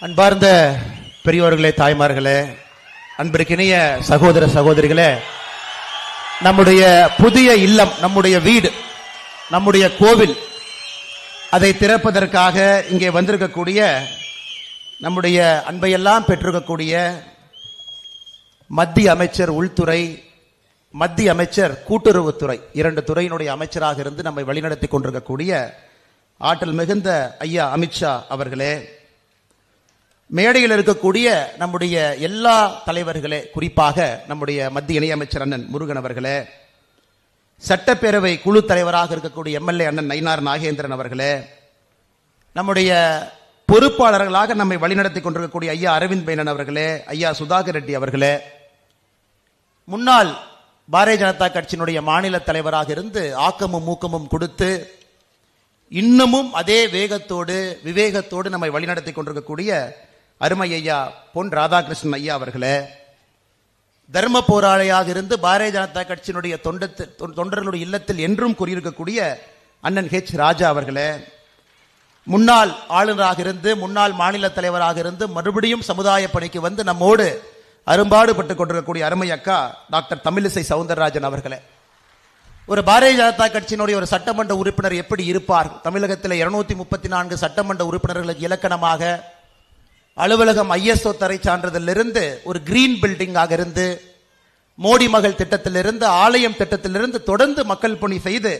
அன்பார்ந்த பெரியோர்களே, தாய்மார்களே, அன்பிற்கினிய சகோதர சகோதரிகளே, நம்முடைய புதிய இல்லம், நம்முடைய வீடு, நம்முடைய கோவில், அதை திறப்பதற்காக இங்கே வந்திருக்கக்கூடிய நம்முடைய அன்பையெல்லாம் பெற்றிருக்கக்கூடிய மத்திய அமைச்சர் உள்துறை, மத்திய அமைச்சர் கூட்டுறவுத்துறை, இரண்டு துறையினுடைய அமைச்சராக இருந்து நம்மை வழிநடத்தி கொண்டிருக்கக்கூடிய ஆற்றல் மிகுந்த ஐயா அமித்ஷா அவர்களே, மேடையில் இருக்கக்கூடிய நம்முடைய எல்லா தலைவர்களே, குறிப்பாக நம்முடைய மத்திய இணையமைச்சர் அண்ணன் முருகன் அவர்களே, சட்டப்பேரவை குழு தலைவராக இருக்கக்கூடிய எம்எல்ஏ அண்ணன் நயினார் நாகேந்திரன் அவர்களே, நம்முடைய பொறுப்பாளர்களாக நம்மை வழிநடத்தி கொண்டிருக்கக்கூடிய ஐயா அரவிந்த் மேனன் அவர்களே, ஐயா சுதாகர் ரெட்டி அவர்களே, முன்னாள் பாரதிய ஜனதா கட்சியினுடைய மாநில தலைவராக இருந்து ஆக்கமும் ஊக்கமும் கொடுத்து இன்னமும் அதே வேகத்தோடு விவேகத்தோடு நம்மை வழிநடத்தி கொண்டிருக்கக்கூடிய அருமை ஐயா பொன் ராதாகிருஷ்ணன் ஐயா அவர்களே, தர்ம போராளியாக இருந்து பாரதிய ஜனதா கட்சியினுடைய தொண்டர்களுடைய இல்லத்தில் என்றும் கூறியிருக்கக்கூடிய அண்ணன் ஹெச் ராஜா அவர்களே, முன்னாள் ஆளுநராக இருந்து முன்னாள் மாநில தலைவராக இருந்து மறுபடியும் சமுதாய பணிக்கு வந்து நம்மோடு அரும்பாடுபட்டுக் கொண்டிருக்கக்கூடிய அருமை அக்கா டாக்டர் தமிழிசை சவுந்தரராஜன் அவர்களே, ஒரு பாரதிய ஜனதா கட்சியினுடைய ஒரு சட்டமன்ற உறுப்பினர் எப்படி இருப்பார்? தமிழகத்தில் 234 சட்டமன்ற உறுப்பினர்களுக்கு இலக்கணமாக அலுவலகம் ISO தரை சான்றிதழிலிருந்து ஒரு கிரீன் பில்டிங்காக இருந்து, மோடி மகள் திட்டத்திலிருந்து, ஆலயம் திட்டத்திலிருந்து தொடர்ந்து மக்கள் பணி செய்து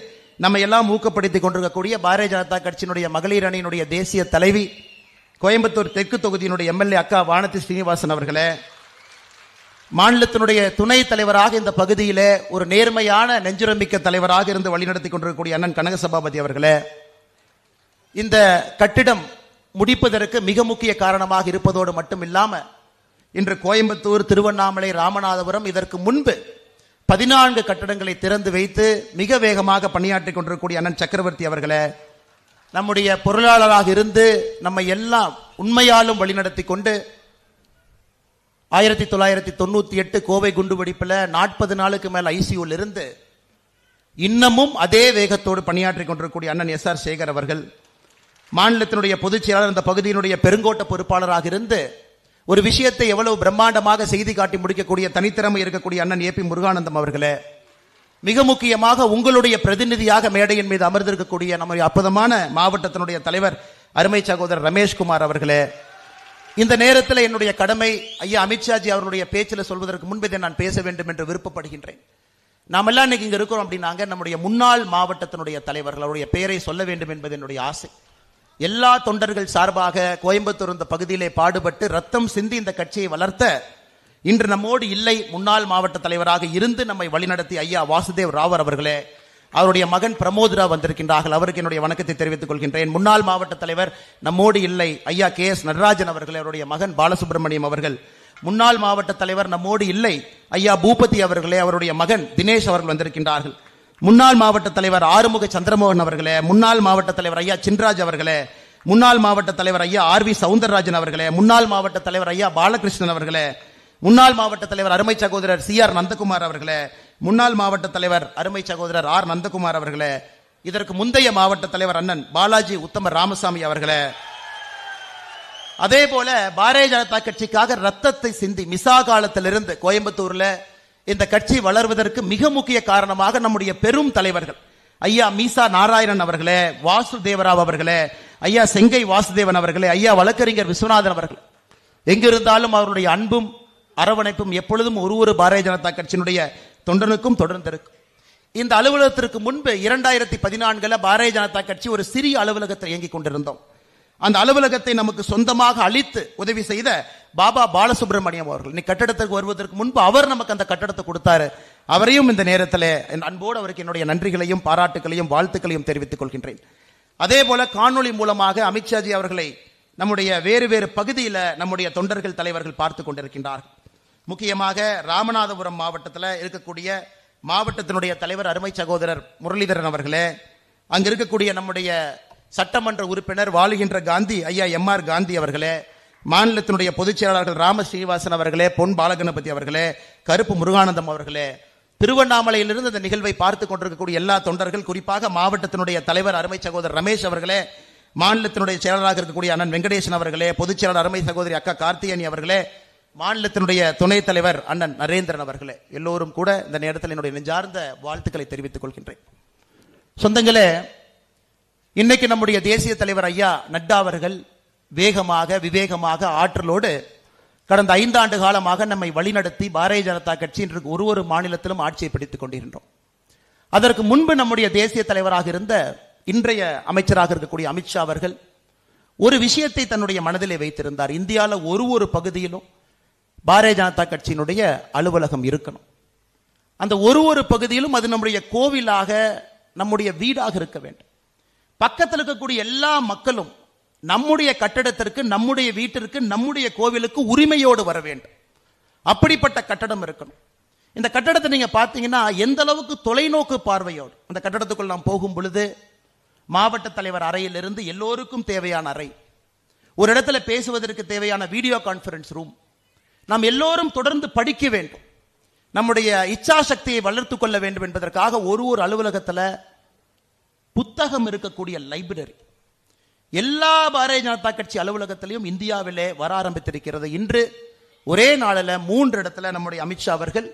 நம்ம எல்லாம் ஊக்கப்படுத்திக் கொண்டிருக்கக்கூடிய பாரதிய ஜனதா கட்சியினுடைய மகளிர் அணியினுடைய தேசிய தலைவி, கோயம்புத்தூர் தெற்கு தொகுதியினுடைய எம்எல்ஏ அக்கா வானதி ஸ்ரீனிவாசன் அவர்களே, மாநிலத்தினுடைய துணை தலைவராக இந்த பகுதியிலே ஒரு நேர்மையான நெஞ்சுரமிக்க தலைவராக இருந்து வழிநடத்தி கொண்டிருக்கக்கூடிய அண்ணன் கனக சபாபதி அவர்களே, இந்த கட்டிடம் முடிப்பதற்கு மிக முக்கிய காரணமாக இருப்பதோடு மட்டும் இல்லாம இன்று கோயம்புத்தூர், திருவண்ணாமலை, ராமநாதபுரம் இதற்கு முன்பு 14 கட்டடங்களை திறந்து வைத்து மிக வேகமாக பணியாற்றிக் கொண்டிருக்கக்கூடிய அண்ணன் சக்கரவர்த்தி அவர்களே, நம்முடைய பொருளாளராக இருந்து நம்மை எல்லாம் உண்மையாலும் வழிநடத்தி கொண்டு 1998 கோவை குண்டுவெடிப்பில் 40 நாளுக்கு மேல் ஐசியூவில் இருந்து இன்னமும் அதே வேகத்தோடு பணியாற்றிக் கொண்டிருக்கக்கூடிய அண்ணன் SR சேகர் அவர்கள், மாநிலத்தினுடைய பொதுச் செயலாளர், அந்த பகுதியினுடைய பெருங்கோட்ட பொறுப்பாளராக இருந்து ஒரு விஷயத்தை எவ்வளவு பிரம்மாண்டமாக செய்தி காட்டி முடிக்கக்கூடிய தனித்திறமை இருக்கக்கூடிய அண்ணன் AP முருகானந்தம் அவர்களே, மிக முக்கியமாக உங்களுடைய பிரதிநிதியாக மேடையின் மீது அமர்ந்திருக்கக்கூடிய நம்முடைய அற்புதமான மாவட்டத்தினுடைய தலைவர் அருமை சகோதரர் ரமேஷ்குமார் அவர்களே, இந்த நேரத்தில் என்னுடைய கடமை ஐயா அமித்ஷாஜி அவருடைய பேச்சில் சொல்வதற்கு முன்பு இதை நான் பேச வேண்டும் என்று விருப்பப்படுகின்றேன். நாம் எல்லாம் இன்னைக்கு இங்க இருக்கிறோம் அப்படின்னாங்க, நம்முடைய முன்னாள் மாவட்டத்தினுடைய தலைவர்கள் அவருடைய பெயரை சொல்ல வேண்டும் என்பது என்னுடைய ஆசை. எல்லா தொண்டர்கள் சார்பாக கோயம்புத்தூர் இந்த பகுதியிலே பாடுபட்டு ரத்தம் சிந்தி இந்த கட்சியை வளர்த்த இன்று நம்மோடு இல்லை, முன்னாள் மாவட்ட தலைவராக இருந்து நம்மை வழிநடத்தி ஐயா வாசுதேவ் ராவர் அவர்களே, அவருடைய மகன் பிரமோத் ராவ் வந்திருக்கின்றார்கள், அவருக்கு என்னுடைய வணக்கத்தை தெரிவித்துக் கொள்கின்றேன். முன்னாள் மாவட்ட தலைவர் நம்மோடு இல்லை ஐயா KS நடராஜன் அவர்கள், அவருடைய மகன் பாலசுப்ரமணியம் அவர்கள். முன்னாள் மாவட்ட தலைவர் நம்மோடு இல்லை ஐயா பூபதி அவர்களே, அவருடைய மகன் தினேஷ் அவர்கள் வந்திருக்கின்றார்கள். முன்னாள் மாவட்ட தலைவர் ஆறுமுக சந்திரமோகன் அவர்களே, முன்னாள் மாவட்ட தலைவர் ஐயா சின்ராஜ் அவர்களே, முன்னாள் மாவட்ட தலைவர் ஐயா RV சவுந்தரராஜன் அவர்களே, முன்னாள் மாவட்ட தலைவர் ஐயா பாலகிருஷ்ணன் அவர்களே, முன்னாள் மாவட்ட தலைவர் அருமை சகோதரர் CR நந்தகுமார் அவர்களே, முன்னாள் மாவட்ட தலைவர் அருமை சகோதரர் R நந்தகுமார் அவர்களே, இதற்கு முந்தைய மாவட்ட தலைவர் அண்ணன் பாலாஜி உத்தம ராமசாமி அவர்களே, அதே போல பாரதிய ஜனதா கட்சிக்காக ரத்தத்தை சிந்தி மிசா காலத்திலிருந்து கோயம்புத்தூர்ல இந்த கட்சி வளர்வதற்கு மிக முக்கிய காரணமாக நம்முடைய பெரும் தலைவர்கள் ஐயா மீசா நாராயணன் அவர்களே, வாசுதேவராவ் அவர்களே, ஐயா செங்கை வாசுதேவன் அவர்களே, ஐயா வழக்கறிஞர் விஸ்வநாதன் அவர்கள், எங்கிருந்தாலும் அவருடைய அன்பும் அரவணைப்பும் எப்பொழுதும் ஒரு பாரதிய ஜனதா கட்சியினுடைய தொண்டனுக்கும் தொடர்ந்திருக்கும். இந்த அலுவலகத்திற்கு முன்பு 2014 பாரதிய ஜனதா கட்சி ஒரு சிறிய அலுவலகத்தை இயங்கிக் கொண்டிருந்தோம். அந்த அலுவலகத்தை நமக்கு சொந்தமாக அளித்து உதவி செய்த பாபா பாலசுப்ரமணியம் அவர்கள் இன்னைக்கு கட்டடத்துக்கு வருவதற்கு முன்பு அவர் நமக்கு அந்த கட்டடத்தை கொடுத்தாரு. அவரையும் இந்த நேரத்தில் அன்போடு அவருக்கு என்னுடைய நன்றிகளையும் பாராட்டுகளையும் வாழ்த்துக்களையும் தெரிவித்துக் கொள்கின்றேன். அதே போல காணொலி மூலமாக அமித்ஷாஜி அவர்களை நம்முடைய வேறு வேறு பகுதியில் நம்முடைய தொண்டர்கள் தலைவர்கள் பார்த்து கொண்டிருக்கின்றார்கள். முக்கியமாக ராமநாதபுரம் மாவட்டத்தில் இருக்கக்கூடிய மாவட்டத்தினுடைய தலைவர் அருமை சகோதரர் முரளிதரன் அவர்களே, அங்கு இருக்கக்கூடிய நம்முடைய சட்டமன்ற உறுப்பினர் வாழுகின்ற காந்தி ஐயா MR காந்தி அவர்களே, மாநிலத்தினுடைய பொதுச் செயலாளர்கள் ராம ஸ்ரீனிவாசன் அவர்களே, பொன் பாலகணபதி அவர்களே, கருப்பு முருகானந்தம் அவர்களே, திருவண்ணாமலையிலிருந்து இந்த நிகழ்வை பார்த்து கொண்டிருக்கக்கூடிய எல்லா தொண்டர்கள், குறிப்பாக மாவட்டத்தினுடைய தலைவர் அருமை சகோதரர் ரமேஷ் அவர்களே, மாநிலத்தினுடைய செயலராக இருக்கக்கூடிய அண்ணன் வெங்கடேசன் அவர்களே, பொதுச் செயலாளர் அருமை சகோதரி அக்கா கார்த்திகேயனி அவர்களே, மாநிலத்தினுடைய துணைத் தலைவர் அண்ணன் நரேந்திரன் அவர்களே, எல்லோரும் கூட இந்த நேரத்தில் என்னுடைய நெஞ்சார்ந்த வாழ்த்துக்களை தெரிவித்துக் கொள்கின்றேன். சொந்தங்களே, இன்னைக்கு நம்முடைய தேசிய தலைவர் ஐயா நட்டா அவர்கள் வேகமாக விவேகமாக ஆற்றலோடு கடந்த 5 ஆண்டு காலமாக நம்மை வழிநடத்தி பாரதிய ஜனதா கட்சி இன்று ஒரு மாநிலத்திலும் ஆட்சியை பிடித்துக் கொண்டிருக்கின்றோம். அதற்கு முன்பு நம்முடைய தேசிய தலைவராக இருந்த இன்றைய அமைச்சராக இருக்கக்கூடிய அமித்ஷா அவர்கள் ஒரு விஷயத்தை தன்னுடைய மனதிலே வைத்திருந்தார். இந்தியாவில் ஒரு பகுதியிலும் பாரதிய ஜனதா கட்சியினுடைய அலுவலகம் இருக்கணும். அந்த ஒரு பகுதியிலும் அது நம்முடைய கோவிலாக நம்முடைய வீடாக இருக்க வேண்டும். பக்கத்தில் இருக்கக்கூடிய எல்லா மக்களும் நம்முடைய கட்டடத்திற்கு, நம்முடைய வீட்டிற்கு, நம்முடைய கோவிலுக்கு உரிமையோடு வர வேண்டும். அப்படிப்பட்ட கட்டடம் இருக்கணும். இந்த கட்டடத்தை நீங்க பார்த்தீங்கன்னா எந்த அளவுக்கு தொலைநோக்கு பார்வையோடு அந்த கட்டடத்துக்குள் நாம் போகும் பொழுது மாவட்ட தலைவர் அறையிலிருந்து எல்லோருக்கும் தேவையான அறை, ஒரு இடத்துல பேசுவதற்கு தேவையான வீடியோ கான்பரன்ஸ் ரூம், நாம் எல்லோரும் தொடர்ந்து படிக்க வேண்டும், நம்முடைய இச்சா சக்தியை வளர்த்துக் கொள்ள வேண்டும் என்பதற்காக ஒரு அலுவலகத்தில் புத்தகம் இருக்கக்கூடிய லைப்ரரி எல்லா பாரதிய ஜனதா கட்சி அலுவலகத்திலையும் இந்தியாவிலே வர ஆரம்பித்திருக்கிறது. இன்று ஒரே நாளில் 3 இடத்துல நம்முடைய அமித்ஷா அவர்கள்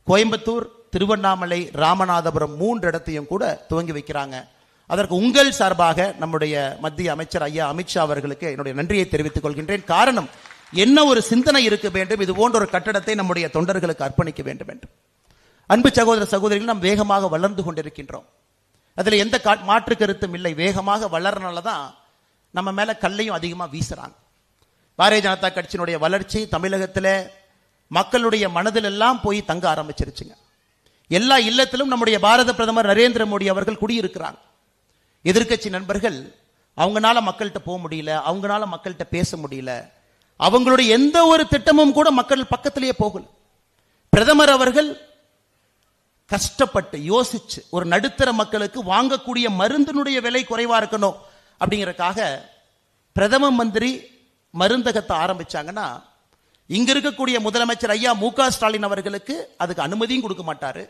கோயம்புத்தூர், திருவண்ணாமலை, ராமநாதபுரம் 3 இடத்தையும் கூட துவங்கி வைக்கிறாங்க. அதற்கு உங்கள் சார்பாக நம்முடைய மத்திய அமைச்சர் ஐயா அமித்ஷா அவர்களுக்கு என்னுடைய நன்றியை தெரிவித்துக் கொள்கின்றேன். காரணம், என்ன ஒரு சிந்தனை இருக்க வேண்டும், இது போன்ற ஒரு கட்டடத்தை நம்முடைய தொண்டர்களுக்கு அர்ப்பணிக்க வேண்டும் என்று. அன்பு சகோதர சகோதரிகள், நாம் வேகமாக வளர்ந்து கொண்டிருக்கின்றோம். அதில் எந்த மாற்று கருத்தும் இல்லை. வேகமாக வளர்றனால தான் நம்ம மேல கல்லையும் அதிகமாக வீசுறாங்க. பாரதிய ஜனதா கட்சியினுடைய வளர்ச்சி தமிழகத்தில் மக்களுடைய மனதில் எல்லாம் போய் தங்க ஆரம்பிச்சிருச்சுங்க. எல்லா இல்லத்திலும் நம்முடைய பாரத பிரதமர் நரேந்திர மோடி அவர்கள் குடியிருக்கிறாங்க. எதிர்க்கட்சி நண்பர்கள் அவங்களால மக்கள்கிட்ட போக முடியல, அவங்களால மக்கள்கிட்ட பேச முடியல, அவங்களுடைய எந்த ஒரு திட்டமும் கூட மக்கள் பக்கத்திலேயே போகல. பிரதமர் அவர்கள் கஷ்டப்பட்டு யோசிச்சு ஒரு நடுத்தர மக்களுக்கு வாங்கக்கூடிய மருந்தினுடைய விலை குறைவா இருக்கணும் அப்படிங்கறதுக்காக பிரதம மந்திரி மருந்தகத்தை ஆரம்பிச்சாங்கன்னா, இங்க இருக்கக்கூடிய முதலமைச்சர் ஐயா மு.க. ஸ்டாலின் அவர்களுக்கு அதுக்கு அனுமதியும் கொடுக்க மாட்டாரு,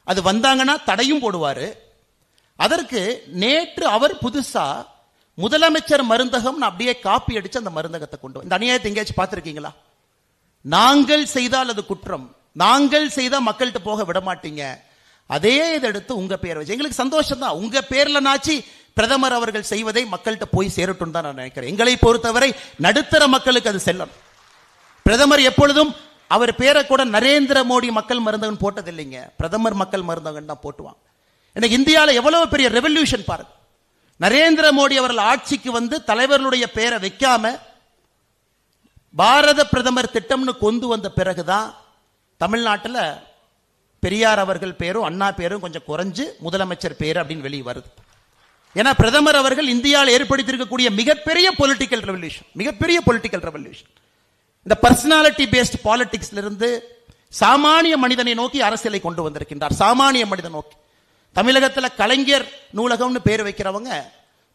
அது வந்தாங்கன்னா தடையும் போடுவாரு. அதற்கு நேற்று அவர் புதுசா முதலமைச்சர் மருந்தகம் அப்படியே காப்பி அடிச்சு அந்த மருந்தகத்தை கொண்டு இந்த அநியாயத்தை எங்கேயாச்சும் பார்த்திருக்கீங்களா? நாங்கள் செய்தால் அது குற்றம், நாங்கள் செய்தா மக்கள்கிட்ட போக விட மாட்டீங்க, அதே இதை எடுத்து உங்க பேர் வச்சு எங்களுக்கு சந்தோஷம் தான். உங்க பேர்ல நாச்சி பிரதமர் அவர்கள் செய்வதை மக்கள்கிட்ட போய் சேரட்டும் தான் நான் நினைக்கிறேன். எங்களை பொறுத்தவரை நடுத்தர மக்களுக்கு அது செல்லும். பிரதமர் எப்பொழுதும் அவர் பேரை கூட நரேந்திர மோடி மக்கள் மருந்தகன் போட்டது இல்லைங்க, பிரதமர் மக்கள் மருந்தகன் தான் போட்டுவாங்க. எனக்கு இந்தியாவில் எவ்வளவு பெரிய ரெவல்யூஷன் பாருங்க. நரேந்திர மோடி அவர்கள் ஆட்சிக்கு வந்து தலைவர்களுடைய பேரை வைக்காம பாரத பிரதமர் திட்டம்னு கொண்டு வந்த பிறகுதான் தமிழ்நாட்டில் பெரியார் அவர்கள் பேரும் அண்ணா பேரும் கொஞ்சம் குறைஞ்சு முதலமைச்சர் பேரு அப்படின்னு வெளியே வருது. ஏன்னா பிரதமர் அவர்கள் இந்தியாவில் ஏற்படுத்தியிருக்கக்கூடிய மிகப்பெரிய பொலிட்டிக்கல் ரெவல்யூஷன் இந்த பர்சனாலிட்டி பேஸ்ட் பாலிடிக்ஸ்ல இருந்து சாமானிய மனிதனை நோக்கி அரசியலை கொண்டு வந்திருக்கின்றார். சாமானிய மனிதன் நோக்கி தமிழகத்தில் கலைஞர் நூலகம்னு பேர் வைக்கிறவங்க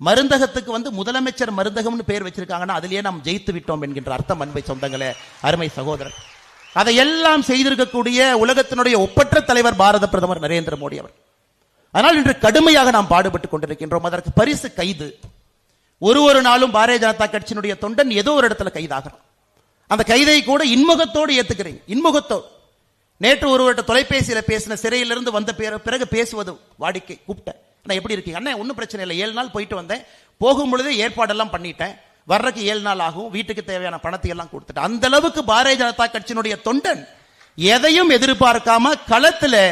மருந்தகத்துக்கு வந்து முதலமைச்சர் மருந்தகம்னு பேர் வச்சிருக்காங்கன்னா அதிலேயே நாம் ஜெயித்து விட்டோம் என்கின்ற அர்த்தம். அன்பை சொந்தங்களே, அருமை சகோதரர், அதையெல்லாம் செய்திருக்கக்கூடிய உலகத்தினுடைய ஒப்பற்ற தலைவர் பாரத பிரதமர் நரேந்திர மோடி அவர். அதனால் இன்று கடுமையாக நாம் பாடுபட்டுக் கொண்டிருக்கின்றோம். அதற்கு பரிசு கைது. ஒரு நாளும் பாரதிய ஜனதா கட்சியினுடைய தொண்டன் ஏதோ ஒரு இடத்துல கைதாகிறான். அந்த கைதை கூட இன்முகத்தோடு ஏத்துக்கிறீங்க, இன்முகத்தோடு. நேற்று ஒருவர்கிட்ட தொலைபேசியில பேசின, சிறையிலிருந்து வந்த பிறகு பேசுவது வாடிக்கை. கூப்பிட்டேன், அண்ணா எப்படி இருக்கீங்க? அண்ணா ஒன்றும் பிரச்சனை இல்லை, 7 நாள் போயிட்டு வந்தேன், போகும்பொழுது ஏற்பாடெல்லாம் பண்ணிட்டேன், வர்றதுக்கு 7 நாள் ஆகும், வீட்டுக்கு தேவையான பணத்தை எல்லாம் கொடுத்துட்டேன். அந்த அளவுக்கு பாரதிய ஜனதா கட்சியினுடைய தொண்டன் எதையும் எதிர்பார்க்காம களத்தில்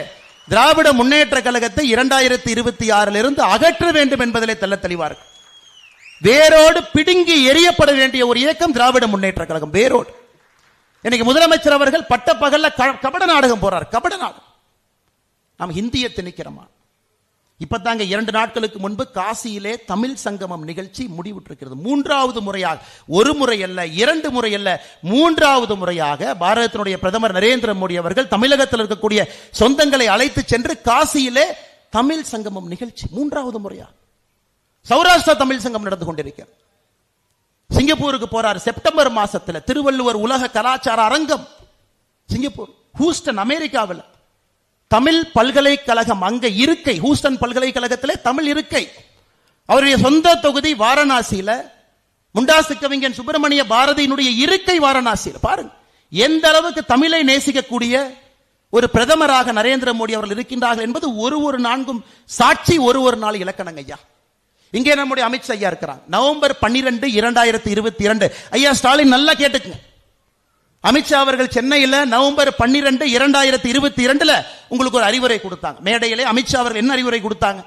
திராவிட முன்னேற்ற கழகத்தை 2026 அகற்ற வேண்டும் என்பதிலே தெள்ள தெளிவா இருக்கு. வேரோடு பிடுங்கி எரியப்பட வேண்டிய ஒரு இயக்கம் திராவிட முன்னேற்ற கழகம், வேரோடு. இன்னைக்கு முதலமைச்சர் அவர்கள் பட்ட பகல்ல கபட நாடகம் போறார், கபட நாடகம். நாம் ஹிந்தியை திணிக்கிறோமா? இப்பதாங்க 2 நாட்களுக்கு முன்பு காசியிலே தமிழ் சங்கமம் நிகழ்ச்சி முடிவுற்றிருக்கிறது. 3வது முறையாக, ஒரு முறை அல்ல, 2 முறை அல்ல, 3வது முறையாக பாரதத்தினுடைய பிரதமர் நரேந்திர மோடி அவர்கள் தமிழகத்தில் இருக்கக்கூடிய சொந்தங்களை அழைத்து சென்று காசியிலே தமிழ் சங்கமம் நிகழ்ச்சி 3வது முறையாக. சௌராஷ்டிரா தமிழ் சங்கம் நடந்து கொண்டிருக்கிறது. சிங்கப்பூருக்கு போறார் செப்டம்பர் மாசத்தில், திருவள்ளுவர் உலக கலாச்சார அரங்கம் சிங்கப்பூர். ஹூஸ்டன் அமெரிக்காவில் தமிழ் பல்கலைக்கழகம் அங்க இருக்கை, ஹூஸ்டன் பல்கலைக்கழகத்திலே தமிழ் இருக்கை. அவருடைய சொந்த தொகுதி வாரணாசியில, முண்டாசு கவிஞன் சுப்பிரமணிய பாரதியினுடைய இருக்கை வாரணாசியில். பாருங்க எந்த அளவுக்கு தமிழை நேசிக்கக்கூடிய ஒரு பிரதமராக நரேந்திர மோடி அவர்கள் இருக்கின்றார்கள் என்பது ஒரு நான்கும் சாட்சி, ஒரு நாள் இலக்கணங்க ஐயா. இங்கே நம்முடைய அமித்ஷா ஐயா இருக்கிறாங்க. நவம்பர் 12, 2022. ஐயா ஸ்டாலின் நல்லா கேட்டுக்குங்க. அமித்ஷா அவர்கள் சென்னையில் நவம்பர் 12, 2022 உங்களுக்கு ஒரு அறிவுரை கொடுத்தாங்க. மேடையிலே அமித்ஷா அவர்கள் என்ன அறிவுரை கொடுத்தாங்க?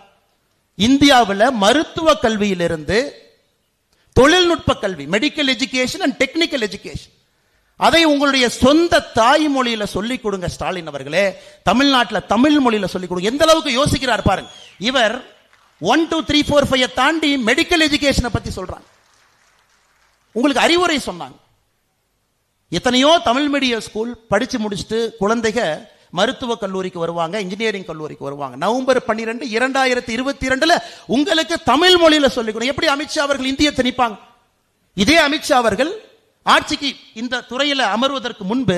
இந்தியாவில் மருத்துவ கல்வியிலிருந்து தொழில்நுட்ப கல்வி, medical education and technical education, அதை உங்களுடைய சொந்த தாய்மொழியில சொல்லிக் கொடுங்க ஸ்டாலின் அவர்களே. தமிழ்நாட்டில் தமிழ் மொழியில சொல்லிக் கொடுங்க. எந்த அளவுக்கு யோசிக்கிறார் பாருங்க. இவர் 1, 2, 3, 4, 5 தாண்டி மெடிக்கல் எஜுகேஷனை பத்தி சொல்றாங்க. உங்களுக்கு அறிவுரை சொன்னாங்க. எத்தனையோ தமிழ் மீடியம் ஸ்கூல் படிச்சு முடிச்சுட்டு குழந்தைக மருத்துவ கல்லூரிக்கு வருவாங்க, இன்ஜினியரிங் கல்லூரிக்கு வருவாங்க. நவம்பர் 12, 2022 உங்களுக்கு தமிழ் மொழியில சொல்லிக் கொடுங்க. எப்படி அமித்ஷா அவர்கள் இந்திய திணிப்பாங்க? இதே அமித்ஷா அவர்கள் ஆட்சிக்கு இந்த துறையில அமர்வதற்கு முன்பு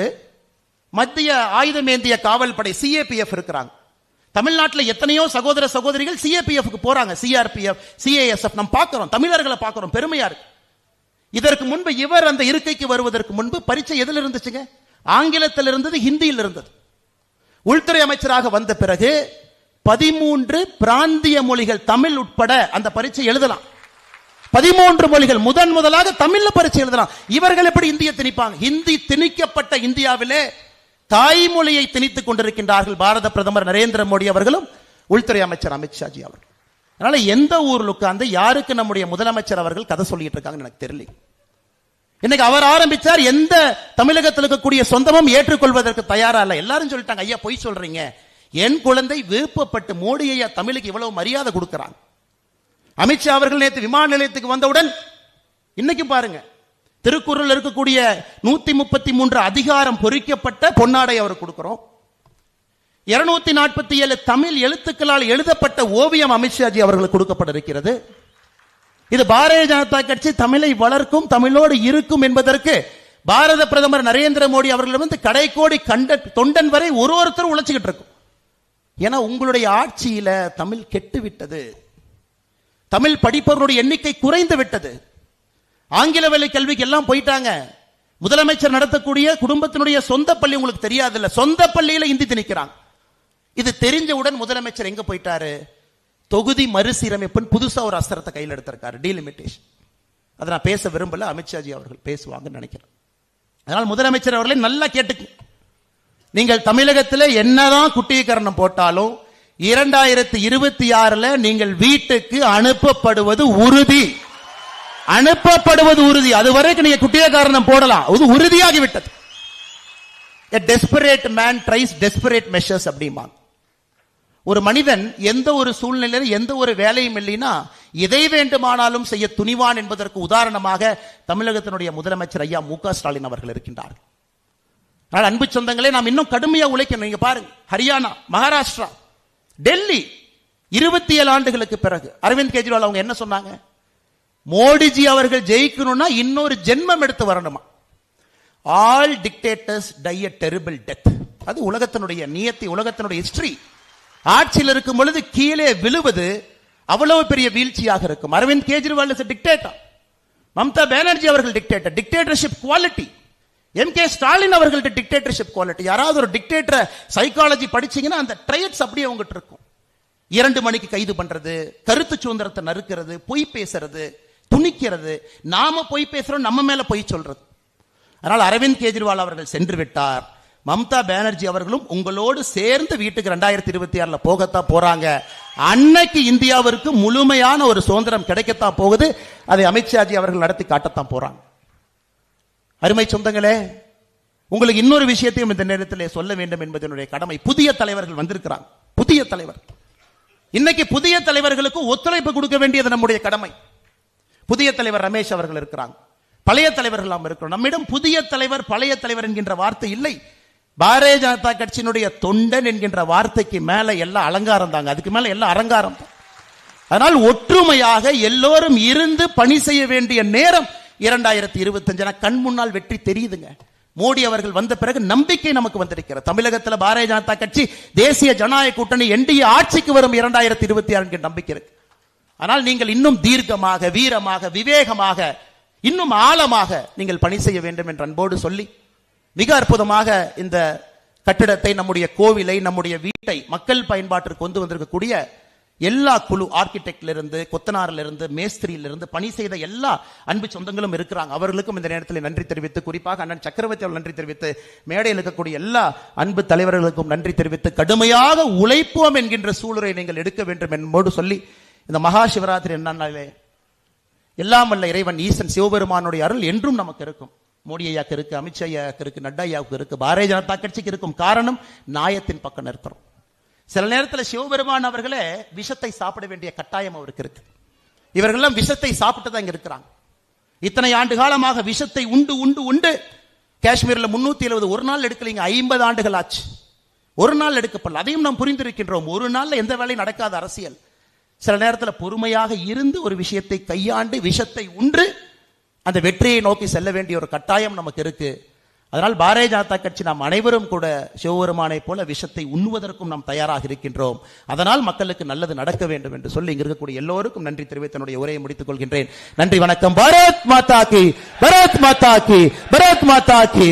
மத்திய ஆயுதமேந்திய காவல் படை சிஏபிஎஃப் இருக்கிறாங்க. தமிழ்நாட்டில் எத்தனையோ சகோதர சகோதரிகள் சிஏபிஎஃப்க்கு போறாங்க, சிஆர்பிஎஃப், சிஏஎஸ்எஃப். நம்ம பார்க்கிறோம், தமிழர்களை பார்க்கிறோம், பெருமையா இருக்கு. இதற்கு முன்பு இவர் அந்த இருக்கைக்கு வருவதற்கு முன்பு பரீட்சை எதில் இருந்துச்சுங்க? ஆங்கிலத்தில் இருந்தது, ஹிந்தியில் இருந்தது. உள்துறை அமைச்சராக வந்த பிறகு 13 பிராந்திய மொழிகள் தமிழ் உட்பட அந்த பரீட்சை எழுதலாம். 13 மொழிகள் முதலாக தமிழ்ல பரீட்சை எழுதலாம். இவர்கள் எப்படி இந்திய திணிப்பாங்க? ஹிந்தி திணிக்கப்பட்ட இந்தியாவிலே தாய்மொழியை திணித்துக் கொண்டிருக்கின்றார்கள் பாரத பிரதமர் நரேந்திர மோடி அவர்களும் உள்துறை அமைச்சர் அமித்ஷாஜி அவர்கள். அதனால எந்த ஊர்ல உட்கார்ந்து யாருக்கு நம்முடைய முதலமைச்சர் அவர்கள் கதை சொல்லிட்டு இருக்காங்கன்னு எனக்கு தெரியல. இன்னைக்கு அவர் ஆரம்பிச்சார், எந்த தமிழகத்தில் இருக்கக்கூடிய சொந்தமும் ஏற்றுக்கொள்வதற்கு தயாரா இல்ல. எல்லாரும் சொல்லிட்டாங்க, ஐயா பொய் சொல்றீங்க, என் குழந்தை விருப்பப்பட்டு மோடி ஐயா தமிழுக்கு இவ்வளவு மரியாதை கொடுக்கிறாங்க. அமித்ஷா அவர்கள் நேற்று விமான நிலையத்துக்கு வந்தவுடன் இன்னைக்கு பாருங்க, திருக்குறள் இருக்கக்கூடிய 133 அதிகாரம் பொறிக்கப்பட்ட பொன்னாடை அவர் கொடுக்கிறோம். 247 தமிழ் எழுத்துக்களால் எழுதப்பட்ட ஓவியம் அமித்ஷாஜி அவர்களுக்கு கொடுக்கப்பட இருக்கிறது. இது பாரதிய ஜனதா கட்சி தமிழை வளர்க்கும், தமிழோடு இருக்கும் என்பதற்கு பாரத பிரதமர் நரேந்திர மோடி அவர்களிடம் கடைக்கோடி தொண்டன் வரை ஒருத்தரும் உழைச்சுக்கிட்டு இருக்கும். ஏன்னா உங்களுடைய ஆட்சியில தமிழ் கெட்டு விட்டது, தமிழ் படிப்பவர்களுடைய எண்ணிக்கை குறைந்து விட்டது. ஆங்கில வழி கல்விக்கு எல்லாம் போயிட்டாங்க. முதலமைச்சர் நடத்தக்கூடிய குடும்பத்தினுடைய சொந்த பள்ளி உங்களுக்கு தெரியாது இல்ல, சொந்த பள்ளியில இந்தி திணிக்கிறாங்க. இது தெரிஞ்சவுடன் முதலமைச்சர் எங்க போயிட்டாரு? தொகுதி மறுசீரமைப்புன்னு புதுசா ஒரு அஸ்திரத்தை கையில் எடுத்திருக்காரு, டீலிமிட்டேஷன். அதை நான் பேச விரும்பல, அமித்ஷாஜி அவர்கள் பேசுவாங்கன்னு நினைக்கிறேன். அதனால் முதலமைச்சர் அவர்களை நல்லா கேட்டுக்கு, நீங்கள் தமிழகத்தில் என்னதான் குட்டிகரணம் போட்டாலும் 2026 நீங்கள் வீட்டுக்கு அனுப்பப்படுவது உறுதி, அனுப்பப்படுவது உறுதி. அது வரைக்கும் நீங்க குட்டிய காரணம் போடலாம், அது உறுதியாகிவிட்டது. A desperate man tries desperate measures அப்படிமா. ஒரு மனிதன் எந்த ஒரு சூழ்நிலையில் எந்த ஒரு வேலையும் இல்லைன்னா எதை வேண்டுமானாலும் செய்ய துணிவான் என்பதற்கு உதாரணமாக தமிழகத்தினுடைய முதலமைச்சர் ஐயா மு.க. ஸ்டாலின் அவர்கள் இருக்கின்றார்கள். ஆனால் அன்பு சொந்தங்களே, நாம் இன்னும் கடுமையா உழைக்கணும். நீங்க பாருங்க, ஹரியானா, மகாராஷ்டிரா, டெல்லி 27 ஆண்டுகளுக்கு பிறகு அரவிந்த் கெஜ்ரிவால் அவங்க என்ன சொன்னாங்க? மோடிஜி அவர்கள் ஜெயிக்கணும்னா இன்னொரு ஜென்மம் எடுத்து வரணுமா. ஆல் டிக்டேட்டர்ஸ் டை எ டெரிபிள் டெத். அது உலகத்தினுடைய நியத்தி, உலகத்தினுடைய ஹிஸ்டரி. ஆட்சியில் இருக்கும் பொழுது கீழே விழுவது அவ்வளவு பெரிய வீழ்ச்சியாக இருக்கும். அரவிந்த் கெஜ்ரிவால் இஸ் டிக்டேட்டர், மம்தா பானர்ஜி அவர்கள் dictator, dictatorship quality. MK. Stalin அவர்கள் டிக்டேட்டர்ஷிப் குவாலிட்டி. யாராவது ஒரு டிக்டேட்டர் சைக்காலஜி படிச்சீங்கன்னா அந்த ட்ரைட்ஸ் அப்படியே உங்ககிட்ட இருக்கும். 2 மணிக்கு கைது பண்றது, கருத்து சுதந்திரத்தை நறுக்கிறது, பொய் பேசுறது, துணிக்கிறது. நாம பொய் பேசுறோம், நம்ம மேல பொய் சொல்றது. அதனால் அரவிந்த் கெஜ்ரிவால் அவர்கள் சென்று விட்டார். மம்தா பானர்ஜி அவர்களும் உங்களோடு சேர்ந்து வீட்டுக்கு 2026 போகத்தான் போறாங்க. அன்னைக்கு இந்தியாவிற்கு முழுமையான ஒரு சுதந்திரம் கிடைக்கத்தான் போகுது. அதை அமித்ஷாஜி அவர்கள் நடத்தி காட்டத்தான் போறாங்க. அருமை சொந்தங்களே, உங்களுக்கு இன்னொரு விஷயத்தையும் இந்த நேரத்தில் சொல்ல வேண்டும் என்பதனுடைய கடமை. புதிய தலைவர்கள் வந்திருக்கிறாங்க, புதிய தலைவர். இன்னைக்கு புதிய தலைவர்களுக்கு ஒத்துழைப்பு கொடுக்க வேண்டியது நம்முடைய கடமை. புதிய தலைவர் ரமேஷ் அவர்கள் இருக்கிறாங்க, பழைய தலைவர்கள் நாம் இருக்கிறோம். நம்மிடம் புதிய தலைவர் பழைய தலைவர் என்கின்ற வார்த்தை இல்லை. பாரதிய ஜனதா கட்சியினுடைய தொண்டன் என்கின்ற வார்த்தைக்கு மேல எல்லாம் அலங்காரம் தாங்க, அதுக்கு மேல எல்லாம் அலங்காரம் தான். அதனால் ஒற்றுமையாக எல்லோரும் இருந்து பணி செய்ய வேண்டிய நேரம் 2025 கண் முன்னால் வெற்றி தெரியுதுங்க. மோடி அவர்கள் வந்த பிறகு நம்பிக்கை நமக்கு வந்திருக்கிறது. தமிழகத்தில் பாரதிய ஜனதா கட்சி தேசிய ஜனநாயக கூட்டணி என்டிஏ ஆட்சிக்கு வரும் 2026 நம்பிக்கை இருக்கு. ஆனால் நீங்கள் இன்னும் தீர்க்கமாக, வீரமாக, விவேகமாக, இன்னும் ஆழமாக நீங்கள் பணி செய்ய வேண்டும் என்ற அன்போடு சொல்லி, மிக அற்புதமாக இந்த கட்டிடத்தை, நம்முடைய கோவிலை, நம்முடைய வீட்டை மக்கள் பயன்பாட்டிற்கு கொண்டு வந்திருக்கக்கூடிய எல்லா குழு, ஆர்கிடெக்ட்ல இருந்து, கொத்தனாரில் இருந்து, மேஸ்திரியில இருந்து பணி செய்த எல்லா அன்பு சொந்தங்களும் இருக்கிறாங்க. அவர்களுக்கும் இந்த நேரத்தில் நன்றி தெரிவித்து, குறிப்பாக அண்ணன் சக்கரவர்த்தி அவர்கள் நன்றி தெரிவித்து, மேடையில் இருக்கக்கூடிய எல்லா அன்பு தலைவர்களுக்கும் நன்றி தெரிவித்து, கடுமையாக உழைப்போம் என்கின்ற சூழலை நீங்கள் எடுக்க வேண்டும் என்போடு சொல்லி, இந்த மகா சிவராத்திரி என்னன்னாலே எல்லாம் வல்ல இறைவன் ஈசன் சிவபெருமானுடைய அருள் என்றும் நமக்கு இருக்கும். மோடி ஐயாக்கு இருக்கு, அமித்ஷா ஐயாவுக்கு இருக்கு, நட்டா ஐயாவுக்கு இருக்கு, பாரதிய ஜனதா கட்சிக்கு இருக்கும். காரணம், நியாயத்தின் பக்கம் நிற்கிறோம். சில நேரத்தில் சிவபெருமான் அவர்களே விஷத்தை சாப்பிட வேண்டிய கட்டாயம் அவருக்கு இருக்கு. இவர்கள்லாம் விஷத்தை சாப்பிட்டு தான் இங்க இருக்கிறாங்க. இத்தனை ஆண்டு காலமாக விஷத்தை உண்டு உண்டு உண்டு காஷ்மீர்ல 370 ஒரு நாள் எடுக்கலீங்க, 50 ஆண்டுகள் ஆச்சு. ஒரு நாள் எடுக்கப்படல. அதையும் நாம் புரிந்திருக்கின்றோம். ஒரு நாள்ல எந்த வேலையும் நடக்காத அரசியல். சில நேரத்தில் பொறுமையாக இருந்து ஒரு விஷயத்தை கையாண்டு விஷத்தை உண்டு அந்த வெற்றியை நோக்கி செல்ல வேண்டிய ஒரு கட்டாயம் நமக்கு இருக்கு. அதனால் பாரதிய ஜனதா கட்சி நாம் அனைவரும் கூட சிவபெருமானை போல விஷத்தை உண்ணுவதற்கும் நாம் தயாராக இருக்கின்றோம். அதனால் மக்களுக்கு நல்லது நடக்க வேண்டும் என்று சொல்லி இங்க இருக்கக்கூடிய எல்லோருக்கும் நன்றி தெரிவித்து என்னுடைய உரையை முடித்துக் கொள்கின்றேன். நன்றி, வணக்கம். பாரத் மாதா கி, பாரத் மாதா கி, பாரத் மாதா கி.